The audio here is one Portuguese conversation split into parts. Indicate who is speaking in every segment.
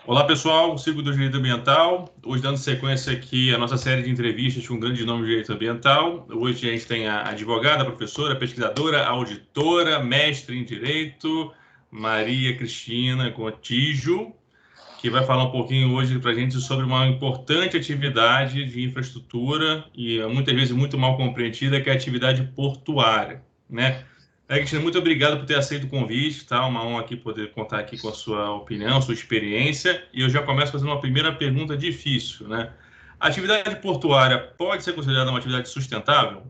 Speaker 1: Olá, pessoal, Círculo do Direito Ambiental. Hoje, dando sequência aqui à nossa série de entrevistas com grandes nomes do direito ambiental. Hoje a gente tem a advogada, professora, pesquisadora, auditora, mestre em Direito, Maria Cristina Gontijo, que vai falar um pouquinho hoje para a gente sobre uma importante atividade de infraestrutura e muitas vezes muito mal compreendida, que é a atividade portuária, né? Cristina, muito obrigado por ter aceito o convite, tá? Uma honra aqui poder contar aqui com a sua opinião, sua experiência. E eu já começo fazendo uma primeira pergunta difícil, né? A atividade portuária pode ser considerada uma atividade sustentável?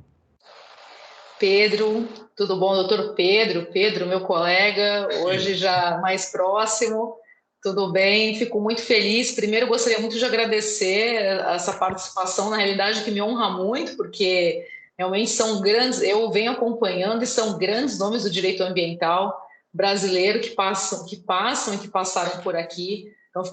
Speaker 2: Pedro, tudo bom, doutor Pedro? Pedro, meu colega, hoje já mais próximo, tudo bem? Fico muito feliz. Primeiro, gostaria muito de agradecer essa participação, na realidade, que me honra muito, porque realmente são grandes, eu venho acompanhando e são grandes nomes do direito ambiental brasileiro que passam e que passaram por aqui. Então,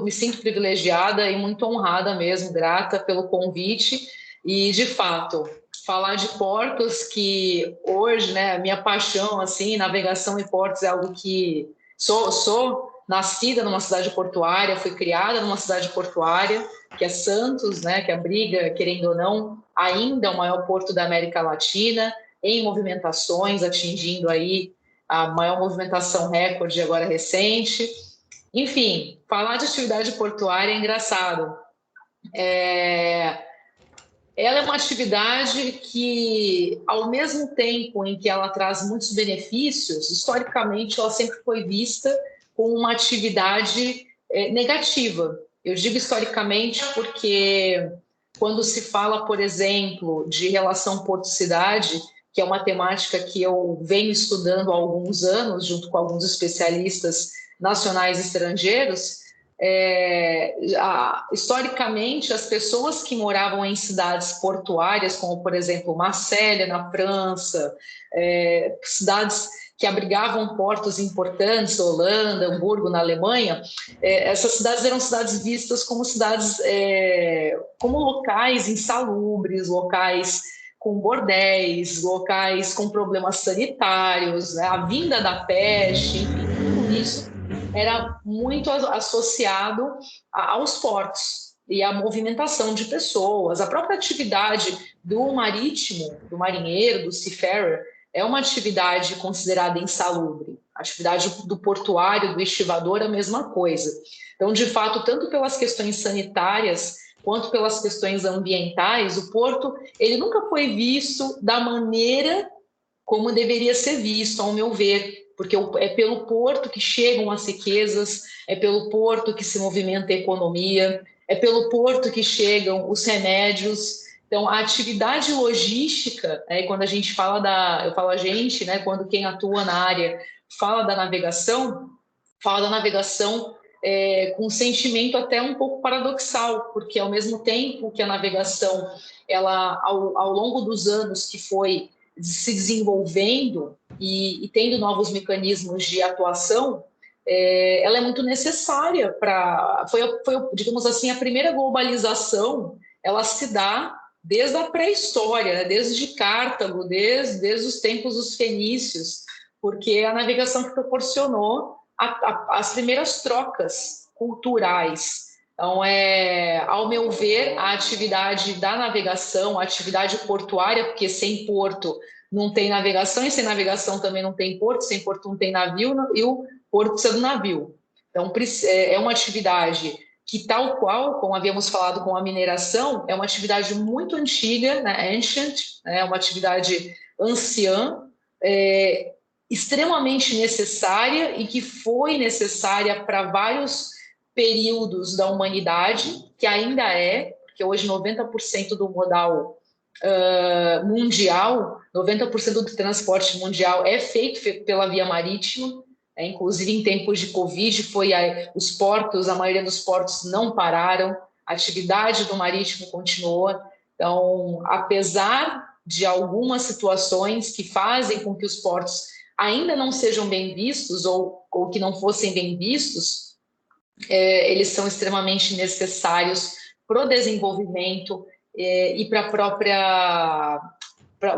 Speaker 2: me sinto privilegiada e muito honrada mesmo, grata pelo convite. E, de fato, falar de portos, que hoje, né, a minha paixão, assim, navegação em portos é algo que sou nascida numa cidade portuária, fui criada numa cidade portuária, que é Santos, né, que abriga, querendo ou não, ainda é o maior porto da América Latina, em movimentações, atingindo aí a maior movimentação recorde agora recente. Enfim, falar de atividade portuária é engraçado. Ela é uma atividade que, ao mesmo tempo em que ela traz muitos benefícios, historicamente ela sempre foi vista como uma atividade negativa. Eu digo historicamente porque quando se fala, por exemplo, de relação porto-cidade, que é uma temática que eu venho estudando há alguns anos, junto com alguns especialistas nacionais e estrangeiros, historicamente, as pessoas que moravam em cidades portuárias, como, por exemplo, Marselha, na França, cidades que abrigavam portos importantes, Holanda, Hamburgo, na Alemanha, essas cidades eram cidades vistas como cidades, como locais insalubres, locais com bordéis, locais com problemas sanitários, né? A vinda da peste, enfim, tudo isso era muito associado aos portos e à movimentação de pessoas. A própria atividade do marítimo, do marinheiro, do seafarer, é uma atividade considerada insalubre. A atividade do portuário, do estivador, é a mesma coisa. Então, de fato, tanto pelas questões sanitárias quanto pelas questões ambientais, o porto ele nunca foi visto da maneira como deveria ser visto, ao meu ver, porque é pelo porto que chegam as riquezas, é pelo porto que se movimenta a economia, é pelo porto que chegam os remédios. Então, a atividade logística, quando a gente fala eu falo a gente, né, quando quem atua na área fala da navegação, com um sentimento até um pouco paradoxal, porque ao mesmo tempo que a navegação, ela ao longo dos anos que foi se desenvolvendo e tendo novos mecanismos de atuação, ela é muito necessária digamos assim, a primeira globalização, ela se dá desde a pré-história, né? Desde Cartago, desde os tempos dos fenícios, porque a navegação que proporcionou as primeiras trocas culturais. Então, ao meu ver, a atividade da navegação, a atividade portuária, porque sem porto não tem navegação, e sem navegação também não tem porto, sem porto não tem navio, e o porto precisa do navio. Então, é uma atividade que, tal qual, como havíamos falado com a mineração, é uma atividade muito antiga, né, ancient, é uma atividade anciã, extremamente necessária e que foi necessária para vários períodos da humanidade, que ainda porque hoje 90% do modal mundial, 90% do transporte mundial é feito pela via marítima, inclusive em tempos de Covid, os portos, a maioria dos portos não pararam, a atividade do marítimo continuou. Então, apesar de algumas situações que fazem com que os portos ainda não sejam bem vistos ou que não fossem bem vistos, eles são extremamente necessários para o desenvolvimento e para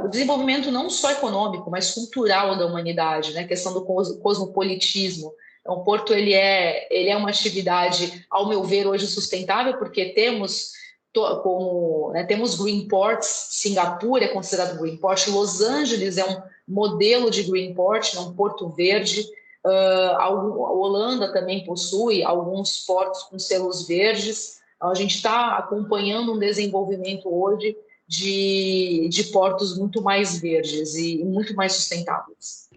Speaker 2: o desenvolvimento não só econômico, mas cultural da humanidade, né? A questão do cosmopolitismo. Então, o porto ele é uma atividade, ao meu ver, hoje sustentável, porque temos temos green ports. Singapura é considerado green port, Los Angeles é um modelo de green port, um porto verde. A Holanda também possui alguns portos com selos verdes. A gente está acompanhando um desenvolvimento hoje de portos muito mais verdes e muito mais sustentáveis.